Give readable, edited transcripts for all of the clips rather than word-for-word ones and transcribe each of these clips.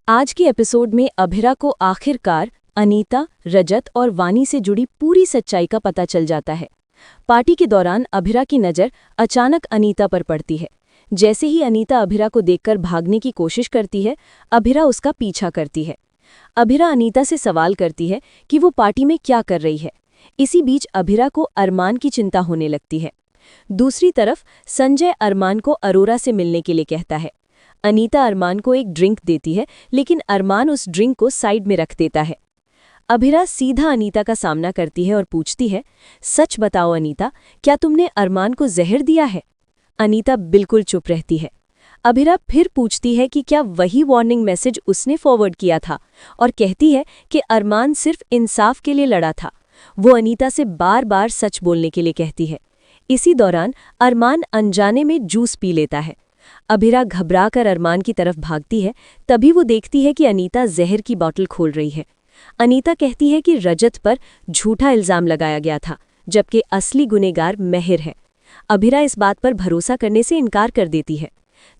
आज के एपिसोड में अभिरा को आखिरकार अनीता, रजत और वानी से जुड़ी पूरी सच्चाई का पता चल जाता है। पार्टी के दौरान अभिरा की नज़र अचानक अनीता पर पड़ती है। जैसे ही अनीता अभिरा को देखकर भागने की कोशिश करती है, अभिरा उसका पीछा करती है। अभिरा अनीता से सवाल करती है कि वो पार्टी में क्या कर रही है। इसी बीच अभिरा को अरमान की चिंता होने लगती है। दूसरी तरफ संजय अरमान को अरोरा से मिलने के लिए कहता है। अनीता अरमान को एक ड्रिंक देती है, लेकिन अरमान उस ड्रिंक को साइड में रख देता है। अभिरा सीधा अनीता का सामना करती है और पूछती है, सच बताओ अनीता, क्या तुमने अरमान को जहर दिया है? अनीता बिल्कुल चुप रहती है। अभिरा फिर पूछती है कि क्या वही वार्निंग मैसेज उसने फॉरवर्ड किया था, और कहती है कि अरमान सिर्फ इंसाफ के लिए लड़ा था। वो अनीता से बार बार सच बोलने के लिए कहती है। इसी दौरान अरमान अनजाने में जूस पी लेता है। अभिरा घबराकर अरमान की तरफ भागती है। तभी वो देखती है कि अनीता जहर की बोतल खोल रही है। अनीता कहती है कि रजत पर झूठा इल्जाम लगाया गया था, जबकि असली गुनहगार मेहर है। अभिरा इस बात पर भरोसा करने से इनकार कर देती है।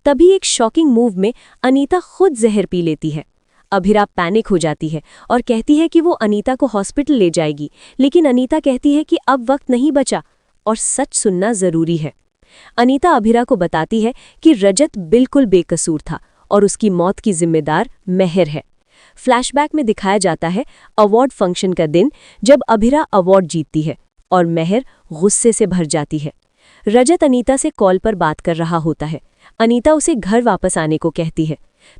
तभी एक शॉकिंग मूव में अनीता खुद जहर पी लेती है। अभिरा पैनिक हो जाती है और कहती है कि वो अनीता को हॉस्पिटल ले जाएगी, लेकिन अनीता कहती है कि अब वक्त नहीं बचा और सच सुनना जरूरी है। अनीता अभिरा को बताती है कि रजत बिल्कुल बेकसूर था और उसकी मौत की जिम्मेदार मेहर है। फ्लैशबैक में दिखाया जाता है अवार्ड फंक्शन का दिन, जब अभिरा अवार्ड जीतती है और मेहर गुस्से से भर जाती है। रजत अनीता से कॉल पर बात कर रहा होता है। अनीता उसे घर वापस आने को कहती है।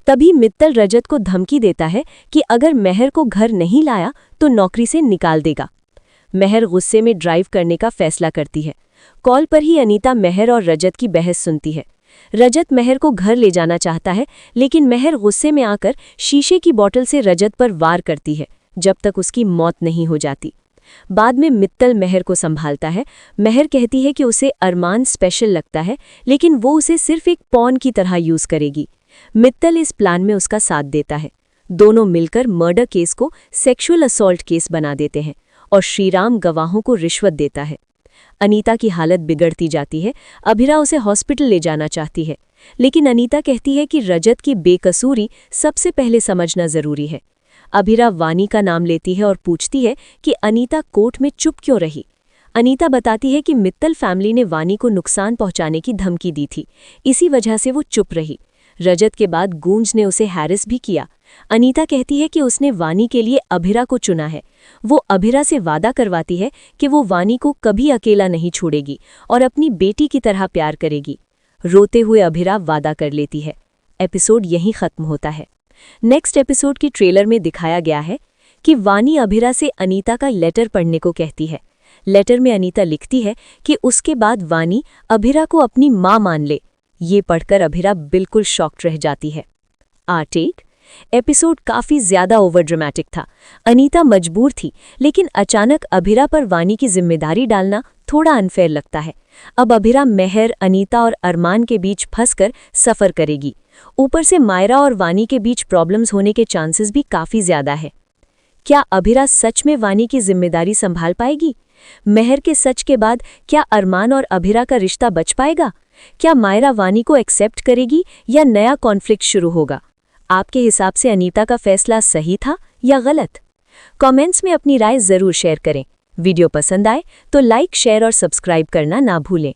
तभी मित्तल रजत को धमकी देता है कि अगर मेहर को घर नहीं लाया तो नौकरी से निकाल देगा। मेहर गुस्से में ड्राइव करने का फैसला करती है। कॉल पर ही अनीता मेहर और रजत की बहस सुनती है। रजत मेहर को घर ले जाना चाहता है, लेकिन मेहर गुस्से में आकर शीशे की बोतल से रजत पर वार करती है, जब तक उसकी मौत नहीं हो जाती। बाद में मित्तल मेहर को संभालता है। मेहर कहती है कि उसे अरमान स्पेशल लगता है, लेकिन वो उसे सिर्फ एक पॉन की तरह यूज करेगी। मित्तल इस प्लान में उसका साथ देता है। दोनों मिलकर मर्डर केस को सेक्सुअल असॉल्ट केस बना देते हैं और श्रीराम गवाहों को रिश्वत देता है। अनीता की हालत बिगड़ती जाती है। अभिरा उसे हॉस्पिटल ले जाना चाहती है, लेकिन अनीता कहती है कि रजत की बेकसूरी सबसे पहले समझना जरूरी है। अभिरा वानी का नाम लेती है और पूछती है कि अनीता कोर्ट में चुप क्यों रही। अनीता बताती है कि मित्तल फैमिली ने वानी को नुकसान पहुंचाने की धमकी दी थी, इसी वजह से वो चुप रही। रजत के बाद गूंज ने उसे हैरिस भी किया। अनीता कहती है कि उसने वानी के लिए अभिरा को चुना है। वो अभिरा से वादा करवाती है कि वो वानी को कभी अकेला नहीं छोड़ेगी और अपनी बेटी की तरह प्यार करेगी। रोते हुए अभिरा वादा कर लेती है। एपिसोड यहीं खत्म होता है। नेक्स्ट एपिसोड की ट्रेलर में दिखाया गया है कि वानी अभिरा से अनीता का लेटर पढ़ने को कहती है। लेटर में अनीता लिखती है कि उसके बाद वानी अभिरा को अपनी माँ मान ले। ये पढ़कर अभिरा बिल्कुल शॉक्ड रह जाती है। टेक एपिसोड काफी ज्यादा ओवर ड्रामेटिक था। अनीता मजबूर थी, लेकिन अचानक अभिरा पर वानी की जिम्मेदारी डालना थोड़ा अनफेयर लगता है। अब अभिरा मेहर, अनीता और अरमान के बीच फंसकर सफर करेगी। ऊपर से मायरा और वानी के बीच प्रॉब्लम्स होने के चांसेस भी काफी ज्यादा है। क्या अभिरा सच में वानी की जिम्मेदारी संभाल पाएगी? मेहर के सच के बाद क्या अरमान और अभिरा का रिश्ता बच पाएगा? क्या मायरा वानी को एक्सेप्ट करेगी या नया कॉन्फ्लिक्ट शुरू होगा? आपके हिसाब से अनीता का फैसला सही था या गलत? कमेंट्स में अपनी राय जरूर शेयर करें। वीडियो पसंद आए तो लाइक, शेयर और सब्सक्राइब करना ना भूलें।